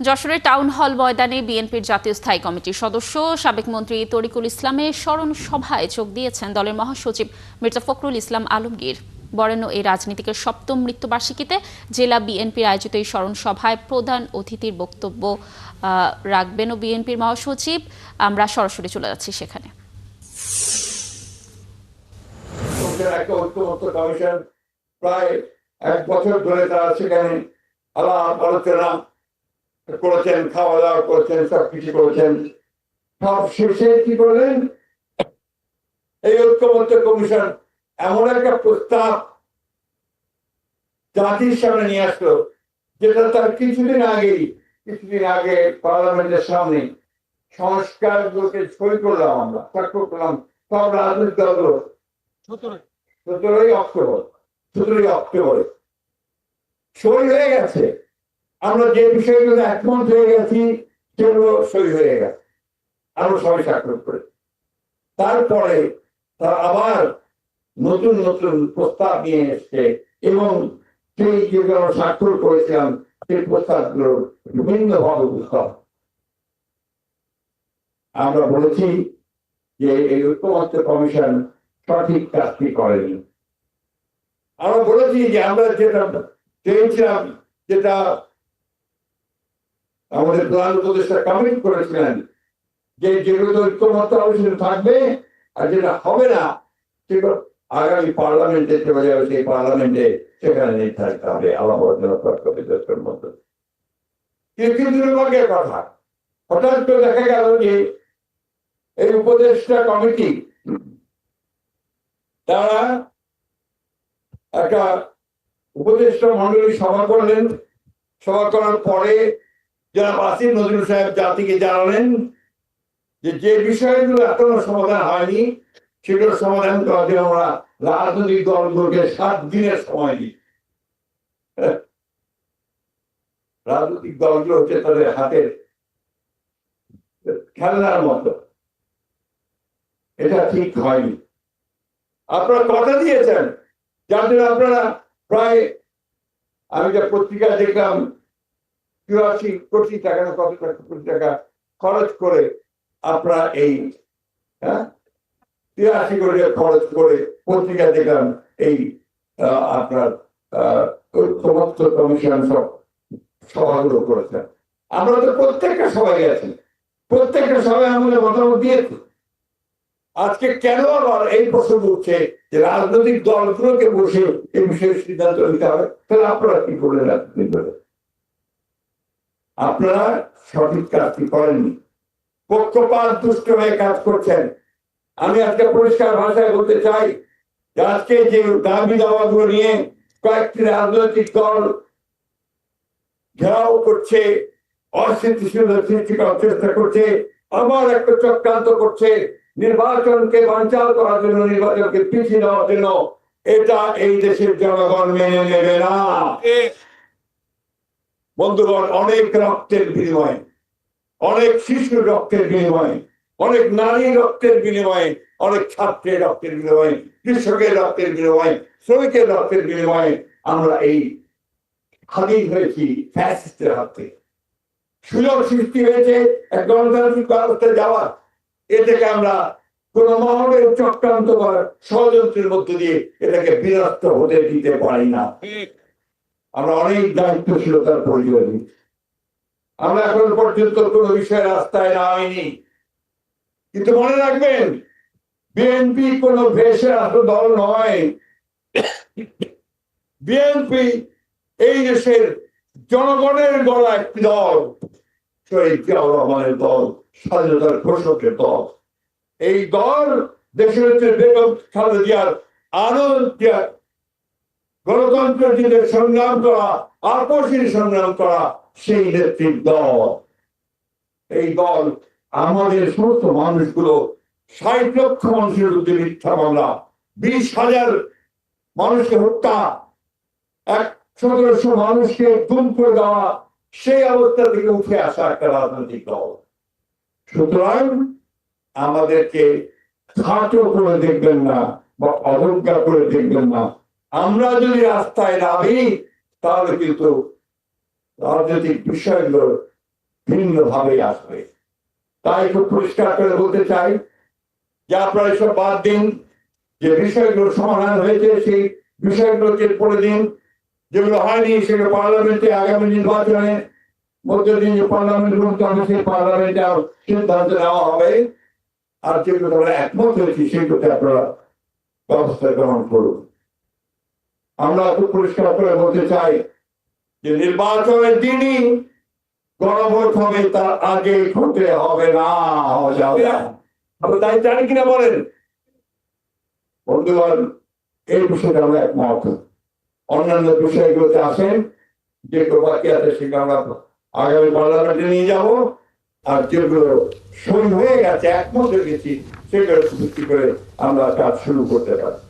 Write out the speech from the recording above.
যশোরের town hall ময়দানে বিএনপির জাতীয় স্থায়ী কমিটির সদস্য সাবেক মন্ত্রী তরিকুল ইসলামের স্মরণ সভায় যোগ দিয়েছেন দলের মহাসচিব মির্জা ফখরুল ইসলাম আলমগীর। বরেণ্য এই রাজনীতিকের সপ্তম মৃত্যুবার্ষিকীতে জেলা বিএনপির আয়োজিত এই স্মরণ সভায় প্রধান অতিথির বক্তব্য রাখবেন ও বিএনপির মহাসচিব। আমরা সরাসরি চলে যাচ্ছি সেখানে। প্রায় 1 বছর ধরে তারা সেখানে আলাপ আলোচনা করেছেন, খাওয়া দাওয়া করেছেন, সবকিছু করেছেন। সব শেষে কি করলেন, এই ঐক্যমত্য কমিশন এমন একটা প্রস্তাব জাতির সামনে নিয়ে আসলো, যেটা তার কিছুদিন আগে পার্লামেন্টের সামনে সংস্কারগুলোকে সই করলাম, আমরা স্বাক্ষর করলাম সব রাজনৈতিক দলগুলো 17ই অক্টোবরে সই হয়ে গেছে। আমরা যে বিষয়গুলো একমত হয়ে গেছি সেগুলো সই হয়ে গেছে, আমরা সবাই স্বাক্ষর করে। তারপরে তারা আবার নতুন নতুন প্রস্তাব নিয়ে এসছে এবং সেই যেগুলো আমরা স্বাক্ষর করেছিলাম সেই প্রস্তাবগুলো বিভিন্ন ভাবে প্রস্তাব। আমরা বলেছি যে এই ঐক্যমত্য কমিশন সঠিক কাজটি করেনি। আমরা বলেছি যে আমরা যেটা চেয়েছিলাম, যেটা আমাদের প্রধান উপদেষ্টা কমিট করেছিলেন, যে যেগুলো ঐক্যমত্য আলোচনা থাকবে আর যেটা হবে না সেগুলো আগামী পার্লামেন্টে চলে যাবে, সেই পার্লামেন্টে সেখানে নির্ধারিত হবে আলাপের মধ্যে। কিন্তু দুর্ভাগ্যের কথা, হঠাৎ করে দেখা গেল যে এই উপদেষ্টা কমিটি তারা একটা উপদেষ্টা মন্ডলী সভা করলেন। সভা করার পরে জনাব আসিফ নজরুল সাহেব জাতিকে জানালেন যে বিষয়গুলো এখনো সমাধান হয়নি সেগুলো সমাধান করার জন্য আমরা রাজনৈতিক দলগুলোকে 7 দিনের সময় দিই। রাজনৈতিক দলগুলো হচ্ছে তাদের হাতের খেলনার মতো, এটা ঠিক হয়নি। আপনারা কথা দিয়েছেন, যার জন্য আপনারা প্রায়, আমি যা পত্রিকায় দেখলাম 84 কোটি টাকা না কত কোটি টাকা খরচ করে আপনারা এই 83 কোটি টাকা খরচ করে পত্রিকা দেখলাম এই আপনার ঐক্যমত্য কমিশন সব সভাগুলো করেছেন। আমরা তো প্রত্যেকটা সবাই গেছি, প্রত্যেকটা সবাই আমাদের মতামত দিয়েছি। আজকে কেন আবার এই প্রশ্ন উঠছে যে রাজনৈতিক দলগুলোকে বসে এই বিষয়ে সিদ্ধান্ত নিতে হবে? তাহলে আপনারা কি করলেন? রাজনৈতিক দলে আপনারা সঠিক কাজটি করেননি, পক্ষপাত দুষ্ট হয়ে কাজ করছেন। আমি আজকে পরিষ্কার ভাষায় বলতে চাই যে আজকে যে দাবি দাওয়াগুলো নিয়ে কয়েকটি রাজনৈতিক দল ঘেরাও করছে, অস্থিতিশীলতা সৃষ্টি করার চেষ্টা করছে, আবার একটা চক্রান্ত করছে নির্বাচনকে বানচাল করার জন্য, নির্বাচনকে পিছিয়ে দেওয়ার জন্য, এটা এই দেশের জনগণ মেনে নেবে না। বন্ধুগণ, অনেক রক্তের বিনিময়ে, অনেক শিশুর রক্তের বিনিময়ে, অনেক নারী রক্তের বিনিময়ে, অনেক ছাত্রের রক্তের বিনিময়ে, কৃষকের রক্তের বিনিময়ে, শ্রমিকের রক্তের বিনিময়ে আমরা এই স্বাধীন হয়েছি ফ্যাসিস্টের হাত থেকে। সুযোগ সৃষ্টি হয়েছে এক গণতান্ত্রিক ব্যবস্থায় যাওয়ার। এ থেকে আমরা কোন মহলের চক্রান্ত বা ষড়যন্ত্রের মধ্য দিয়ে এটাকে বিনষ্ট হতে দিতে পারি না। আমরা অনেক দায়িত্বশীলতার পরিচয় দিই। আমরা এখন পর্যন্ত কোন বিষয়ে রাস্তায় নামিনি, কিন্তু মনে রাখবেন বিএনপি কোন ভেসে আসা দল নয়। বিএনপি এই দেশের জনগণের গড়া একটি দল, শহীদ জিয়াউর রহমানের দল, স্বাধীনতার ঘোষকের দল। এই দল দেশের বেগম খালেদা জিয়ার আনন্দ গণতন্ত্রের জন্য সংগ্রাম করা, আপসীর সংগ্রাম করা সেই নেত্রীর দল। এই দল আমাদের সমস্ত মানুষগুলো, 60 লক্ষ মানুষের বিরুদ্ধে মিথ্যা মামলা, 20,000 মানুষকে হত্যা, 1700 মানুষকে গুম করে দেওয়া, সেই অবস্থা থেকে উঠে আসা একটা রাজনৈতিক দল। সুতরাং আমাদেরকে খাটো করে দেখবেন না বা অবজ্ঞা করে দেখবেন না। আমরা যদি রাস্তায় নামি তাহলে কিন্তু রাজনৈতিক বিষয়গুলো ভিন্ন ভাবে আসবে। তাই খুব পরিষ্কার করে বলতে চাই যে আপনারা এসব বাদ দিন, যে বিষয়গুলো সমাধান হয়েছে সেই বিষয়গুলোকে পড়ে দিন, যেগুলো হয়নি সেগুলো পার্লামেন্টে আগামী নির্বাচনে মধ্যদিন যে পার্লামেন্ট গঠন হবে সেই পার্লামেন্টে সিদ্ধান্ত নেওয়া হবে। আর যেগুলো আমরা একমত হয়েছি সেগুলোতে আপনারা ব্যবস্থা গ্রহণ করুন। আমরা খুব পরিষ্কার করে বলতে চাই যে নির্বাচনের দিনই গণভোট হবে, তার আগে হতে হবে না, হওয়া যাবে না। আমরা তাই জানি কিনা বলেন বন্ধুগণ, এই বিষয়টা আমরা একমত। অন্যান্য বিষয়গুলোতে আসেন, যেগুলো বাকি আছে সেগুলো আমরা আগামী পার্লামেন্টে নিয়ে যাব। আর যেগুলো সই হয়ে গেছে, একমত হয়ে গেছি, সেগুলো ভিত্তি করে আমরা কাজ শুরু করতে পারি।